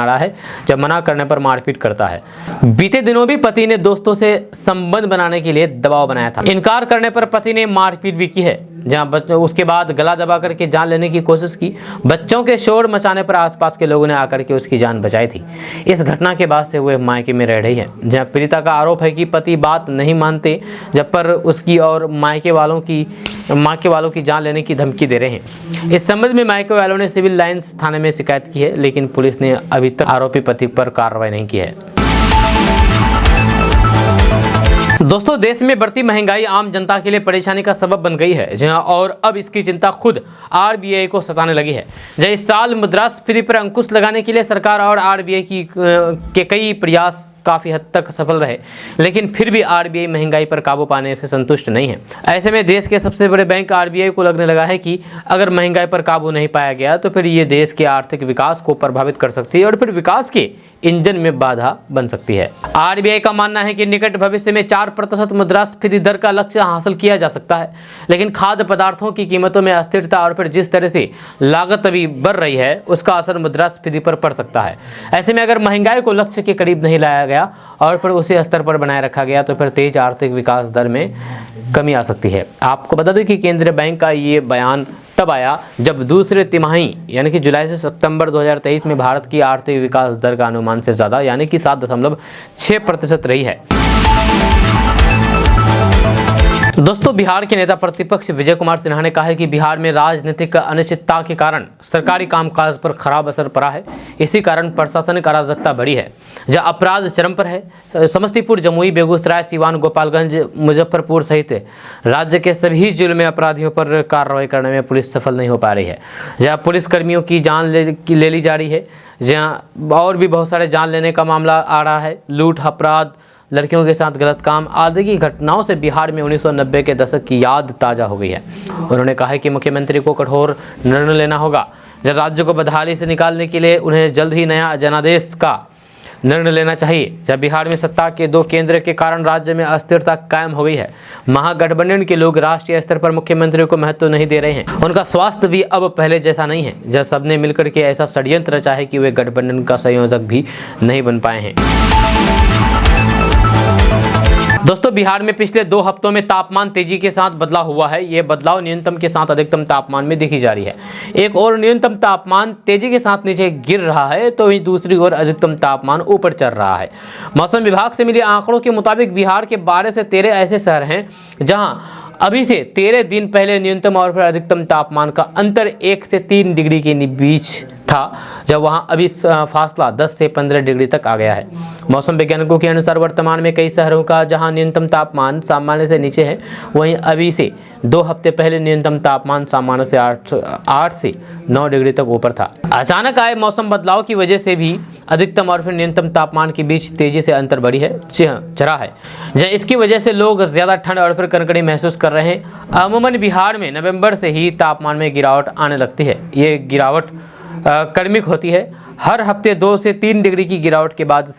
रहा है, जब मना करने पर मारपीट करता है। बीते दिनों भी पति ने दोस्तों से संबंध बनाने के लिए दबाव बनाया था। इनकार करने पर पति ने मारपीट भी की है, जहां उसके बाद गला दबा करके जान लेने की कोशिश की। बच्चों के शोर मचाने पर आसपास के लोगों ने आकर के उसकी जान बचाई थी। इस घटना के बाद से वह मायके में रह रही है। जहां पीड़िता का आरोप है कि पति बात नहीं मानते, जब पर उसकी और मायके वालों की जान लेने की धमकी दे रहे हैं। इस संबंध में मायके वालों ने सिविल लाइन्स थाने में शिकायत की है, लेकिन पुलिस ने अभी तक आरोपी पति पर कार्रवाई नहीं की है। दोस्तों देश में बढ़ती महंगाई आम जनता के लिए परेशानी का सबब बन गई है, जहां और अब इसकी चिंता खुद आरबीआई को सताने लगी है। जहां इस साल मुद्रास्फीति पर अंकुश लगाने के लिए सरकार और आरबीआई के कई प्रयास काफ़ी हद तक सफल रहे, लेकिन फिर भी आरबीआई महंगाई पर काबू पाने से संतुष्ट नहीं है। ऐसे में देश के सबसे बड़े बैंक आरबीआई को लगने लगा है कि अगर महंगाई पर काबू नहीं पाया गया तो फिर ये देश के आर्थिक विकास को प्रभावित कर सकती है और फिर विकास के इंजन में बाधा बन सकती है। आरबीआई का मानना है कि निकट भविष्य में 4% मुद्रास्फीति दर का लक्ष्य हासिल किया जा सकता है, लेकिन खाद्य पदार्थों की कीमतों में अस्थिरता और फिर जिस तरह से लागत अभी बढ़ रही है उसका असर मुद्रास्फीति पर पड़ सकता है। ऐसे में अगर महंगाई को लक्ष्य के करीब नहीं लाया गया और फिर उसी स्तर पर बनाए रखा गया तो फिर तेज आर्थिक विकास दर में कमी आ सकती है। आपको बता दें कि केंद्रीय बैंक का ये बयान तब आया जब दूसरे तिमाही यानी कि जुलाई से सितंबर 2023 में भारत की आर्थिक विकास दर का अनुमान से ज़्यादा यानी कि 7.6% रही है। दोस्तों बिहार के नेता प्रतिपक्ष विजय कुमार सिन्हा ने कहा है कि बिहार में राजनीतिक अनिश्चितता के कारण सरकारी कामकाज पर खराब असर पड़ा है। इसी कारण प्रशासनिक अराजकता बढ़ी है, जहां अपराध चरम पर है। समस्तीपुर, जमुई, बेगूसराय, सीवान, गोपालगंज, मुजफ्फरपुर सहित राज्य के सभी जिलों में अपराधियों पर कार्रवाई करने में पुलिस सफल नहीं हो पा रही है। जहाँ पुलिस कर्मियों की जान ले ली जा रही है, जहाँ और भी बहुत सारे जान लेने का मामला आ रहा है। लूट, अपराध, लड़कियों के साथ गलत काम आदि की घटनाओं से बिहार में 1990 के दशक की याद ताज़ा हो गई है। उन्होंने कहा है कि मुख्यमंत्री को कठोर निर्णय लेना होगा। जब राज्य को बदहाली से निकालने के लिए उन्हें जल्द ही नया जनादेश का निर्णय लेना चाहिए। जब बिहार में सत्ता के 2 केंद्र के कारण राज्य में अस्थिरता कायम हो गई है, महागठबंधन के लोग राष्ट्रीय स्तर पर मुख्यमंत्री को महत्व नहीं दे रहे हैं। उनका स्वास्थ्य भी अब पहले जैसा नहीं है। जब सबने मिलकर के ऐसा षड्यंत्र रचा है कि वे गठबंधन का संयोजक भी नहीं बन पाए हैं। दोस्तों, बिहार में पिछले 2 हफ्तों में तापमान तेजी के साथ बदलाव हुआ है। ये बदलाव न्यूनतम के साथ अधिकतम तापमान में दिखी जा रही है। एक और न्यूनतम तापमान तेजी के साथ नीचे गिर रहा है, तो वहीं दूसरी ओर अधिकतम तापमान ऊपर चल रहा है। मौसम विभाग से मिले आंकड़ों के मुताबिक बिहार के 12 से 13 ऐसे शहर हैं जहां अभी से 13 दिन पहले न्यूनतम और फिर अधिकतम तापमान का अंतर 1 से 3 डिग्री के बीच था, जब वहां अभी फासला 10 से 15 डिग्री तक आ गया है। मौसम वैज्ञानिकों के अनुसार वर्तमान में कई शहरों का जहां न्यूनतम तापमान सामान्य से नीचे है, वहीं अभी से 2 हफ्ते पहले न्यूनतम तापमान सामान्य से 8 से 9 डिग्री तक ऊपर था। अचानक आए मौसम बदलाव की वजह से भी अधिकतम और फिर न्यूनतम तापमान के बीच तेजी से अंतर बढ़ी है चढ़ा है। इसकी वजह से लोग ज्यादा ठंड और फिर कनकनी महसूस कर रहे हैं। अमूमन बिहार में नवंबर से ही तापमान में गिरावट आने लगती है। ये गिरावट क्रमिक होती है। हर हफ्ते 2 से 3 डिग्री की गिरावट के बाद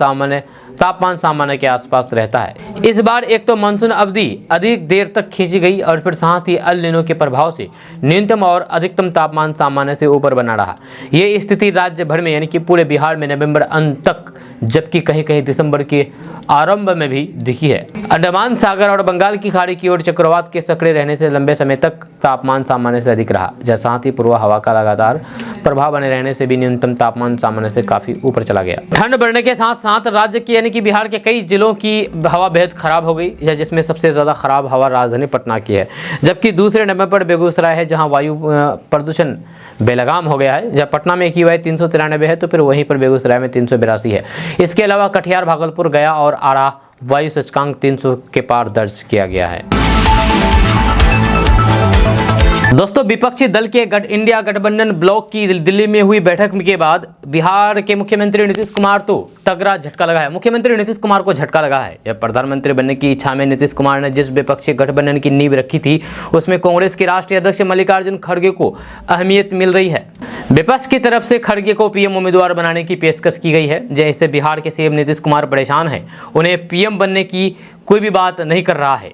तापमान सामान्य के आसपास रहता है। इस बार एक तो मानसून अवधि अधिक देर तक खींची गई और फिर साथ ही अल नीनो के प्रभाव से न्यूनतम और अधिकतम तापमान सामान्य से ऊपर बना रहा। ये स्थिति राज्य भर में यानी कि पूरे बिहार में नवंबर अंत तक, जबकि कहीं कहीं दिसंबर के आरंभ में भी दिखी है। अंडमान सागर और बंगाल की खाड़ी की ओर चक्रवात के सक्रिय रहने से लंबे समय तक तापमान सामान्य से अधिक रहा। जहाँ साथ ही पूर्व हवा का लगातार प्रभाव बने रहने से भी न्यूनतम तापमान सामान्य से काफी ऊपर चला गया। ठंड बढ़ने के साथ साथ राज्य की यानी कि बिहार के कई जिलों की हवा बेहद खराब हो गई है, जिसमें सबसे ज्यादा खराब हवा राजधानी पटना की है, जबकि दूसरे नंबर पर बेगूसराय है, जहां वायु प्रदूषण बेलगाम हो गया है। जब पटना में AQI 393 है, तो फिर वहीं पर बेगूसराय में 382 है। इसके अलावा कटिहार, भागलपुर, गया और आरा वायु सूचकांक 300 के पार दर्ज किया गया है। दोस्तों, विपक्षी दल के इंडिया गठबंधन ब्लॉक की दिल्ली में हुई बैठक के बाद बिहार के मुख्यमंत्री नीतीश कुमार तो तगड़ा झटका लगा है। मुख्यमंत्री नीतीश कुमार को झटका लगा है। जब प्रधानमंत्री बनने की इच्छा में नीतीश कुमार ने जिस विपक्षी गठबंधन की नींव रखी थी, उसमें कांग्रेस के राष्ट्रीय अध्यक्ष मल्लिकार्जुन खड़गे को अहमियत मिल रही है। विपक्ष की तरफ से खड़गे को पीएम उम्मीदवार बनाने की पेशकश की गई है। जैसे बिहार के सीएम नीतीश कुमार परेशान हैं, उन्हें पीएम बनने की कोई भी बात नहीं कर रहा है।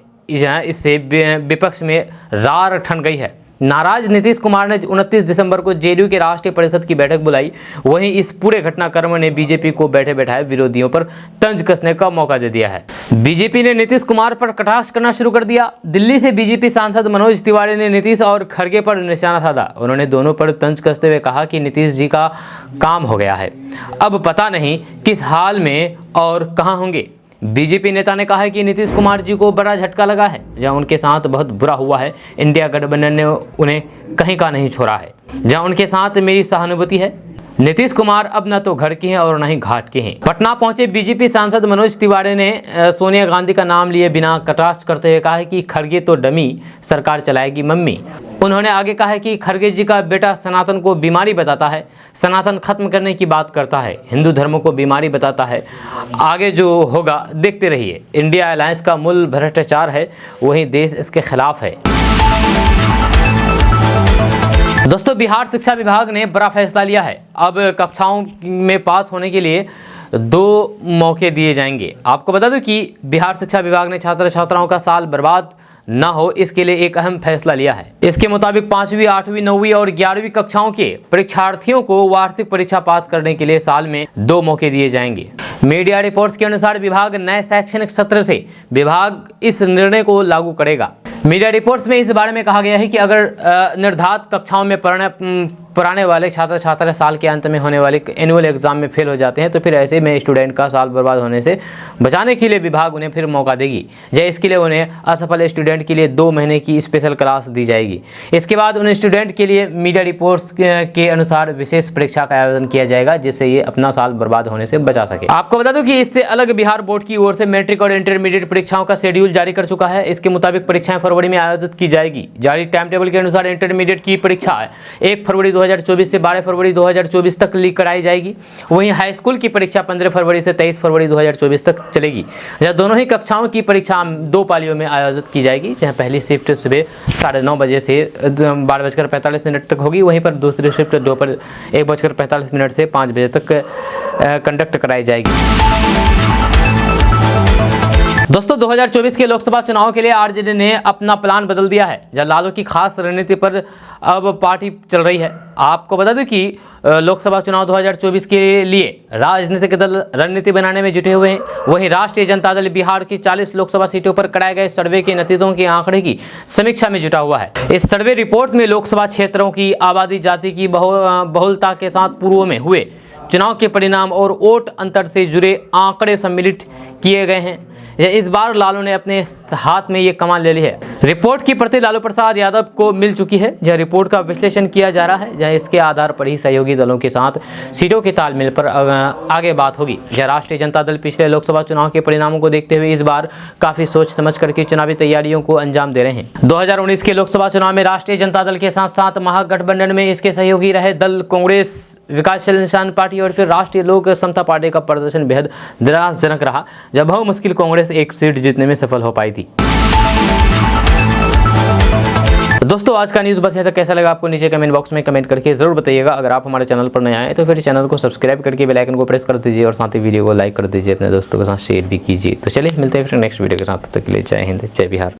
इससे विपक्ष में रार ठन गई है। नाराज नीतीश कुमार ने 29 दिसंबर को जेडीयू के राष्ट्रीय परिषद की बैठक बुलाई। वहीं इस पूरे घटनाक्रम ने बीजेपी को बैठे बैठाए विरोधियों पर तंज कसने का मौका दे दिया है। बीजेपी ने नीतीश कुमार पर कटाक्ष करना शुरू कर दिया। दिल्ली से बीजेपी सांसद मनोज तिवारी ने नीतीश और खड़गे पर निशाना साधा। उन्होंने दोनों पर तंज कसते हुए कहा कि नीतीश जी का काम हो गया है, अब पता नहीं किस हाल में और कहां होंगे। बीजेपी नेता ने कहा है कि नीतीश कुमार जी को बड़ा झटका लगा है, जहां उनके साथ बहुत बुरा हुआ है। इंडिया गठबंधन ने उन्हें कहीं का नहीं छोड़ा है, जहां उनके साथ मेरी सहानुभूति है। नीतीश कुमार अब न तो घर के हैं और न ही घाट के हैं। पटना पहुंचे बीजेपी सांसद मनोज तिवारी ने सोनिया गांधी का नाम लिए बिना कटाक्ष करते हुए कहा है कि खड़गे तो डमी सरकार चलाएगी मम्मी। उन्होंने आगे कहा है कि खड़गे जी का बेटा सनातन को बीमारी बताता है, सनातन खत्म करने की बात करता है, हिंदू धर्म को बीमारी बताता है। आगे जो होगा देखते रहिए। इंडिया अलायंस का मूल भ्रष्टाचार है, वहीं देश इसके खिलाफ है। दोस्तों, बिहार शिक्षा विभाग ने बड़ा फैसला लिया है। अब कक्षाओं में पास होने के लिए 2 मौके दिए जाएंगे। आपको बता दूं कि बिहार शिक्षा विभाग ने छात्र छात्राओं का साल बर्बाद न हो, इसके लिए एक अहम फैसला लिया है। इसके मुताबिक 5वीं, 8वीं, 9वीं और 11वीं कक्षाओं के परीक्षार्थियों को वार्षिक परीक्षा पास करने के लिए साल में 2 मौके दिए जाएंगे। मीडिया रिपोर्ट्स के अनुसार विभाग नए शैक्षणिक सत्र से विभाग इस निर्णय को लागू करेगा। मीडिया रिपोर्ट्स में इस बारे में कहा गया है कि अगर निर्धारित कक्षाओं में पढ़ाने वाले छात्र छात्रा साल के अंत में होने वाले एनुअल एग्जाम में फेल हो जाते हैं, तो फिर ऐसे में स्टूडेंट का साल बर्बाद होने से बचाने के लिए विभाग उन्हें फिर मौका देगी। इसके लिए उन्हें असफल स्टूडेंट के लिए 2 महीने की स्पेशल क्लास दी जाएगी। इसके बाद उन स्टूडेंट के लिए मीडिया रिपोर्ट्स के अनुसार विशेष परीक्षा का आयोजन किया जाएगा, जिससे ये अपना साल बर्बाद होने से बचा सके। आपको बता दूं कि इससे अलग बिहार बोर्ड की ओर से मैट्रिक और इंटरमीडिएट परीक्षाओं का शेड्यूल जारी कर चुका है। इसके मुताबिक परीक्षाएं फरवरी में आयोजित की जाएगी। जारी टाइम टेबल के अनुसार इंटरमीडिएट की परीक्षा 1 फरवरी 2024 से 12 फरवरी 2024 तक लीक कराई जाएगी। वहीं हाई स्कूल की परीक्षा 15 फरवरी से 23 फरवरी 2024 तक चलेगी। जहाँ दोनों ही कक्षाओं की परीक्षा 2 पालियों में आयोजित की जाएगी, जहाँ पहली शिफ्ट सुबह 9:30 बजे से 12:45 तक होगी। वहीं पर दूसरी शिफ्ट दोपहर 1:45 से 5 बजे तक कंडक्ट कराई जाएगी। दोस्तों 2024 के लोकसभा चुनाव के लिए आरजेडी ने अपना प्लान बदल दिया है, जहां लालू की खास रणनीति पर अब पार्टी चल रही है। आपको बता दें कि लोकसभा चुनाव 2024 के लिए राजनीतिक दल रणनीति बनाने में जुटे हुए हैं। वहीं राष्ट्रीय जनता दल बिहार की 40 लोकसभा सीटों पर कराए गए सर्वे के नतीजों के आंकड़े की समीक्षा में जुटा हुआ है। इस सर्वे रिपोर्ट में लोकसभा क्षेत्रों की आबादी, जाति की बहुलता के साथ पूर्व में हुए चुनाव के परिणाम और वोट अंतर से जुड़े आंकड़े सम्मिलित किए गए हैं। इस बार लालू ने अपने हाथ में ये कमान ले ली है। रिपोर्ट की प्रति लालू प्रसाद यादव को मिल चुकी है, जहां रिपोर्ट का विश्लेषण किया जा रहा है, जहां इसके आधार पर ही सहयोगी दलों के साथ सीटों के तालमेल पर आगे बात होगी। जहां राष्ट्रीय जनता दल पिछले लोकसभा चुनाव के परिणामों को देखते हुए इस बार काफी सोच समझ करके चुनावी तैयारियों को अंजाम दे रहे हैं। 2019 के लोकसभा चुनाव में राष्ट्रीय जनता दल के साथ साथ महागठबंधन में इसके सहयोगी रहे दल कांग्रेस, विकासशील इंसान पार्टी और फिर राष्ट्रीय लोक समता पार्टी का प्रदर्शन बेहद निराशाजनक रहा, जब बहुत मुश्किल कांग्रेस एक सीट जीतने में सफल हो पाई थी। दोस्तों आज का न्यूज़ बस यहाँ तक। कैसा लगा आपको नीचे कमेंट बॉक्स में कमेंट करके जरूर बताइएगा। अगर आप हमारे चैनल पर नए आए तो फिर चैनल को सब्सक्राइब करके बेल आइकन को प्रेस कर दीजिए और साथ ही वीडियो को लाइक कर दीजिए, अपने दोस्तों के साथ शेयर भी कीजिए। तो चलिए मिलते हैं फिर नेक्स्ट वीडियो के साथ, तब तक के लिए जय हिंद, जय बिहार।